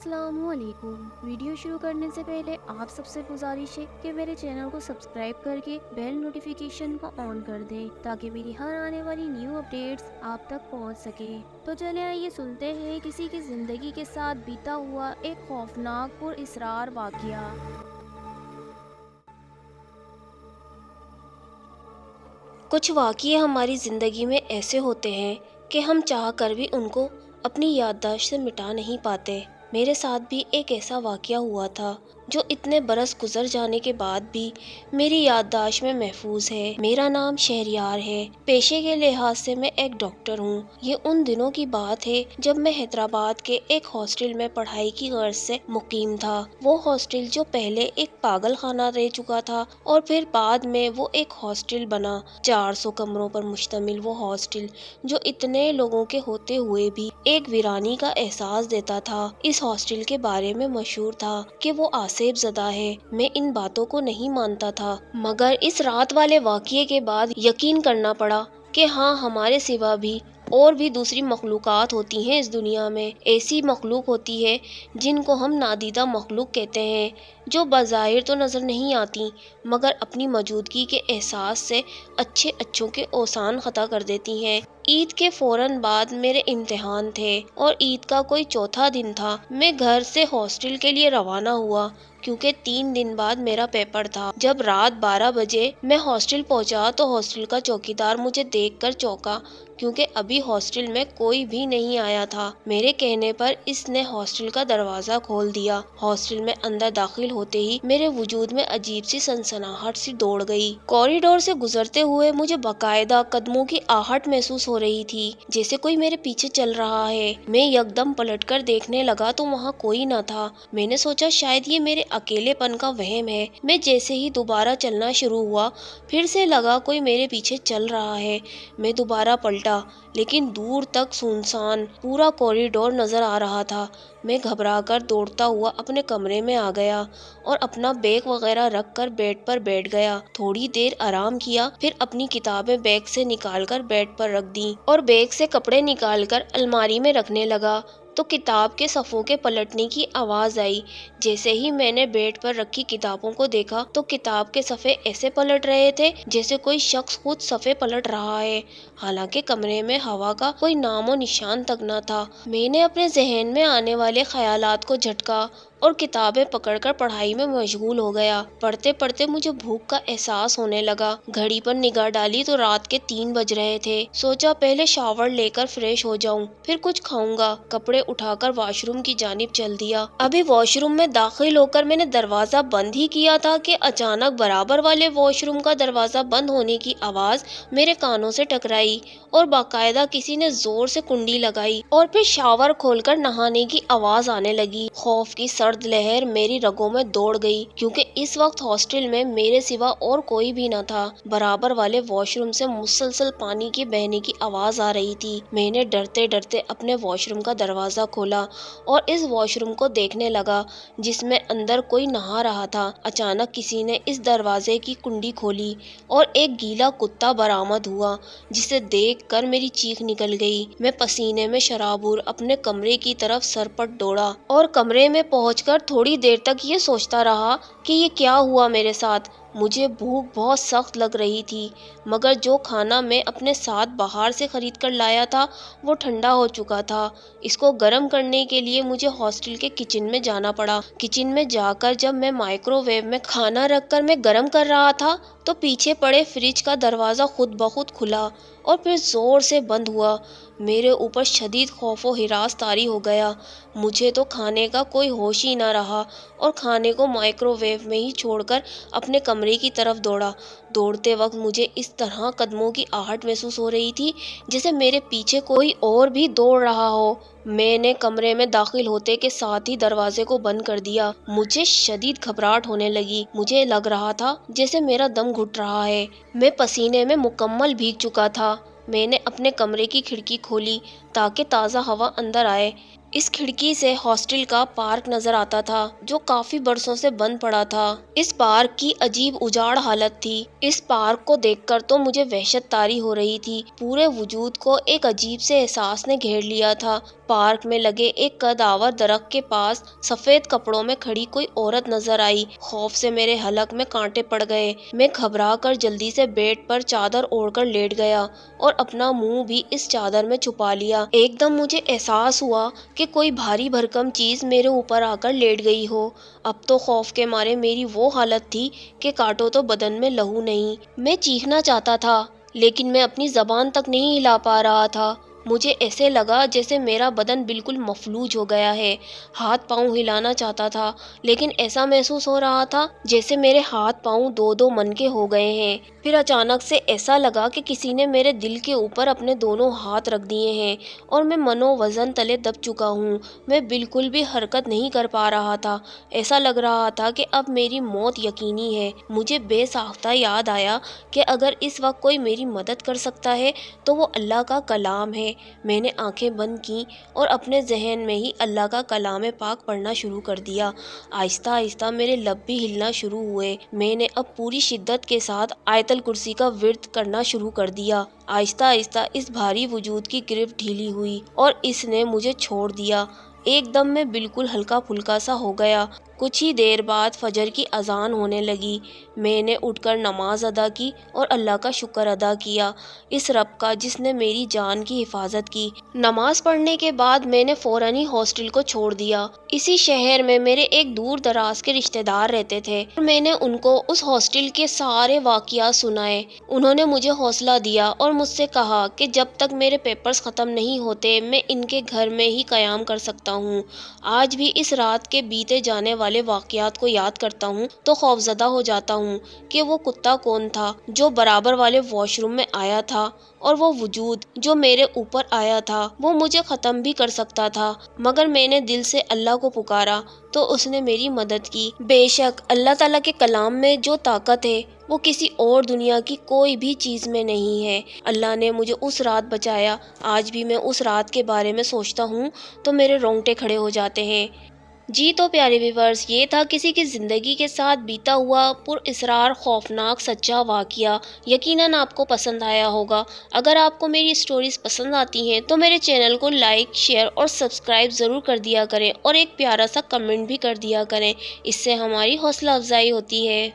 السلام علیکم۔ ویڈیو شروع کرنے سے پہلے آپ سب سے گزارش ہے کہ میرے چینل کو سبسکرائب کر کے بیل نوٹیفیکیشن کو آن کر دیں تاکہ میری ہر آنے والی نیو اپڈیٹس آپ تک پہنچ سکے۔ تو چلیں آئیے سنتے ہیں کسی کی زندگی کے ساتھ بیتا ہوا ایک خوفناک پر اسرار واقعہ۔ کچھ واقعے ہماری زندگی میں ایسے ہوتے ہیں کہ ہم چاہ کر بھی ان کو اپنی یادداشت سے مٹا نہیں پاتے۔ میرے ساتھ بھی ایک ایسا واقعہ ہوا تھا جو اتنے برس گزر جانے کے بعد بھی میری یادداشت میں محفوظ ہے۔ میرا نام شہریار ہے۔ پیشے کے لحاظ سے میں ایک ڈاکٹر ہوں۔ یہ ان دنوں کی بات ہے جب میں حیدرآباد کے ایک ہاسٹل میں پڑھائی کی غرض سے مقیم تھا۔ وہ ہاسٹل جو پہلے ایک پاگل خانہ رہ چکا تھا اور پھر بعد میں وہ ایک ہاسٹل بنا۔ 400 کمروں پر مشتمل وہ ہاسٹل جو اتنے لوگوں کے ہوتے ہوئے بھی ایک ویرانی کا احساس دیتا تھا، اس ہاسٹل کے بارے میں مشہور تھا کہ وہ آسیب زدہ ہے۔ میں ان باتوں کو نہیں مانتا تھا، مگر اس رات والے واقعے کے بعد یقین کرنا پڑا کہ ہاں، ہمارے سوا بھی اور بھی دوسری مخلوقات ہوتی ہیں اس دنیا میں۔ ایسی مخلوق ہوتی ہے جن کو ہم نادیدہ مخلوق کہتے ہیں، جو بظاہر تو نظر نہیں آتی مگر اپنی موجودگی کے احساس سے اچھوں کے اوسان خطا کر دیتی ہیں۔ عید کے فوراً بعد میرے امتحان تھے اور عید کا کوئی چوتھا دن تھا۔ میں گھر سے ہاسٹل کے لیے روانہ ہوا کیونکہ 3 دن بعد میرا پیپر تھا۔ جب رات 12 بجے میں ہاسٹل پہنچا تو ہاسٹل کا چوکیدار مجھے دیکھ کر چونکا کیونکہ ابھی ہاسٹل میں کوئی بھی نہیں آیا تھا۔ میرے کہنے پر اس نے ہاسٹل کا دروازہ کھول دیا۔ ہاسٹل میں اندر داخل ہوتے ہی میرے وجود میں عجیب سی سنسناہٹ سی دوڑ گئی۔ کوریڈور سے گزرتے ہوئے مجھے باقاعدہ قدموں کی آہٹ محسوس ہو رہی تھی، جیسے کوئی میرے پیچھے چل رہا ہے۔ میں یکدم پلٹ کر دیکھنے لگا تو وہاں کوئی نہ تھا۔ میں نے سوچا شاید یہ میرے اکیلے پن کا وہم ہے۔ میں جیسے ہی دوبارہ چلنا شروع ہوا، پھر سے لگا کوئی میرے پیچھے چل رہا ہے۔ میں دوبارہ پلٹا، لیکن دور تک سنسان پورا کوریڈور نظر آ رہا تھا۔ میں گھبرا کر دوڑتا ہوا اپنے کمرے میں آ گیا اور اپنا بیگ وغیرہ رکھ کر بیڈ پر بیٹھ گیا۔ تھوڑی دیر آرام کیا، پھر اپنی کتابیں بیگ سے نکال کر بیڈ پر رکھ دیں اور بیگ سے کپڑے نکال کر الماری میں رکھنے لگا تو کتاب کے صفحوں کے پلٹنے کی آواز آئی۔ جیسے ہی میں نے بیڈ پر رکھی کتابوں کو دیکھا تو کتاب کے صفحے ایسے پلٹ رہے تھے جیسے کوئی شخص خود صفحے پلٹ رہا ہے، حالانکہ کمرے میں ہوا کا کوئی نام و نشان تک نہ تھا۔ میں نے اپنے ذہن میں آنے والے خیالات کو جھٹکا اور کتابیں پکڑ کر پڑھائی میں مشغول ہو گیا۔ پڑھتے پڑھتے مجھے بھوک کا احساس ہونے لگا۔ گھڑی پر نگاہ ڈالی تو رات کے 3 بج رہے تھے۔ سوچا پہلے شاور لے کر فریش ہو جاؤں، پھر کچھ کھاؤں گا۔ کپڑے اٹھا کر واش روم کی جانب چل دیا۔ ابھی واش روم میں داخل ہو کر میں نے دروازہ بند ہی کیا تھا کہ اچانک برابر والے واش روم کا دروازہ بند ہونے کی آواز میرے کانوں سے ٹکرائی اور باقاعدہ کسی نے زور سے کنڈی لگائی اور پھر شاور کھول کر نہانے کی آواز آنے لگی۔ خوف کی سرد لہر میری رگوں میں دوڑ گئی کیونکہ اس وقت ہاسٹل میں میرے سوا اور کوئی بھی نہ تھا۔ برابر والے واش روم سے مسلسل پانی کے بہنے کی آواز آ رہی تھی۔ میں نے ڈرتے ڈرتے اپنے واش روم کا دروازہ کھولا اور اس واش روم کو دیکھنے لگا جس میں اندر کوئی نہا رہا تھا۔ اچانک کسی نے اس دروازے کی کنڈی کھولی اور ایک گیلا کتا برآمد ہوا جسے دیکھ کر میری چیخ نکل گئی۔ میں پسینے میں شرابور اپنے کمرے کی طرف سرپٹ دوڑا اور کمرے میں پہنچ کر تھوڑی دیر تک یہ سوچتا رہا کہ یہ کیا ہوا میرے ساتھ۔ مجھے بھوک بہت سخت لگ رہی تھی مگر جو کھانا میں اپنے ساتھ باہر سے خرید کر لایا تھا وہ ٹھنڈا ہو چکا تھا۔ اس کو گرم کرنے کے لیے مجھے ہاسٹل کے کچن میں جانا پڑا۔ کچن میں جا کر جب میں مائکرو ویو میں کھانا رکھ کر میں گرم کر رہا تھا تو پیچھے پڑے فریج کا دروازہ خود بخود کھلا اور پھر زور سے بند ہوا۔ میرے اوپر شدید خوف و ہراس طاری ہو گیا۔ مجھے تو کھانے کا کوئی ہوش ہی نہ رہا اور کھانے کو مائکرو ویو میں ہی چھوڑ کر اپنے کمرے کی طرف دوڑا۔ دوڑتے وقت مجھے اس طرح قدموں کی آہٹ محسوس ہو رہی تھی جیسے میرے پیچھے کوئی اور بھی دوڑ رہا ہو۔ میں نے کمرے میں داخل ہوتے کے ساتھ ہی دروازے کو بند کر دیا۔ مجھے شدید گھبراہٹ ہونے لگی۔ مجھے لگ رہا تھا جیسے میرا دم گھٹ رہا ہے۔ میں پسینے میں مکمل بھیگ چکا تھا۔ میں نے اپنے کمرے کی کھڑکی کھولی تاکہ تازہ ہوا اندر آئے۔ اس کھڑکی سے ہاسٹل کا پارک نظر آتا تھا جو کافی برسوں سے بند پڑا تھا۔ اس پارک کی عجیب اجاڑ حالت تھی۔ اس پارک کو دیکھ کر تو مجھے وحشت طاری ہو رہی تھی۔ پورے وجود کو ایک عجیب سے احساس نے گھیر لیا تھا۔ پارک میں لگے ایک قدآور درخت کے پاس سفید کپڑوں میں کھڑی کوئی عورت نظر آئی۔ خوف سے میرے حلق میں کانٹے پڑ گئے۔ میں گھبرا کر جلدی سے بیڈ پر چادر اوڑھ کر لیٹ گیا اور اپنا منہ بھی اس چادر میں چھپا لیا۔ ایک دم مجھے احساس ہوا کہ کوئی بھاری بھرکم چیز میرے اوپر آ کر لیٹ گئی ہو۔ اب تو خوف کے مارے میری وہ حالت تھی کہ کاٹو تو بدن میں لہو نہیں۔ میں چیخنا چاہتا تھا لیکن میں اپنی زبان تک نہیں ہلا پا رہا تھا۔ مجھے ایسے لگا جیسے میرا بدن بالکل مفلوج ہو گیا ہے۔ ہاتھ پاؤں ہلانا چاہتا تھا لیکن ایسا محسوس ہو رہا تھا جیسے میرے ہاتھ پاؤں دو دو من کے ہو گئے ہیں۔ پھر اچانک سے ایسا لگا کہ کسی نے میرے دل کے اوپر اپنے دونوں ہاتھ رکھ دیے ہیں اور میں منو وزن تلے دب چکا ہوں۔ میں بالکل بھی حرکت نہیں کر پا رہا تھا۔ ایسا لگ رہا تھا کہ اب میری موت یقینی ہے۔ مجھے بے ساختہ یاد آیا کہ اگر اس وقت کوئی میری مدد کر سکتا ہے تو وہ اللہ کا کلام ہے۔ میں نے آنکھیں بند کیں اور اپنے ذہن میں ہی اللہ کا کلام پاک پڑھنا شروع کر دیا۔ آہستہ آہستہ میرے لب بھی ہلنا شروع ہوئے۔ میں نے اب پوری شدت کے ساتھ آیت الکرسی کا ورد کرنا شروع کر دیا۔ آہستہ آہستہ اس بھاری وجود کی گرفت ڈھیلی ہوئی اور اس نے مجھے چھوڑ دیا۔ ایک دم میں بالکل ہلکا پھلکا سا ہو گیا۔ کچھ ہی دیر بعد فجر کی اذان ہونے لگی۔ میں نے اٹھ کر نماز ادا کی اور اللہ کا شکر ادا کیا، اس رب کا جس نے میری جان کی حفاظت کی۔ نماز پڑھنے کے بعد میں نے فوراً ہی ہاسٹل کو چھوڑ دیا۔ اسی شہر میں میرے ایک دور دراز کے رشتہ دار رہتے تھے اور میں نے ان کو اس ہاسٹل کے سارے واقعات سنائے۔ انہوں نے مجھے حوصلہ دیا اور مجھ سے کہا کہ جب تک میرے پیپرز ختم نہیں ہوتے میں ان کے گھر میں ہی قیام کر سکتا ہوں۔ آج بھی اس رات کے بیتے جانے والے واقعات کو یاد کرتا ہوں تو خوفزدہ ہو جاتا ہوں کہ وہ کتا کون تھا جو برابر والے واش روم میں آیا تھا اور وہ وجود جو میرے اوپر آیا تھا وہ مجھے ختم بھی کر سکتا تھا، مگر میں نے دل سے اللہ کو پکارا تو اس نے میری مدد کی۔ بے شک اللہ تعالیٰ کے کلام میں جو طاقت ہے وہ کسی اور دنیا کی کوئی بھی چیز میں نہیں ہے۔ اللہ نے مجھے اس رات بچایا۔ آج بھی میں اس رات کے بارے میں سوچتا ہوں تو میرے رونگٹے کھڑے ہو جاتے ہیں۔ جی تو پیارے ویورز، یہ تھا کسی کی زندگی کے ساتھ بیتا ہوا پر اسرار خوفناک سچا واقعہ۔ یقیناً آپ کو پسند آیا ہوگا۔ اگر آپ کو میری اسٹوریز پسند آتی ہیں تو میرے چینل کو لائک، شیئر اور سبسکرائب ضرور کر دیا کریں اور ایک پیارا سا کمنٹ بھی کر دیا کریں، اس سے ہماری حوصلہ افزائی ہوتی ہے۔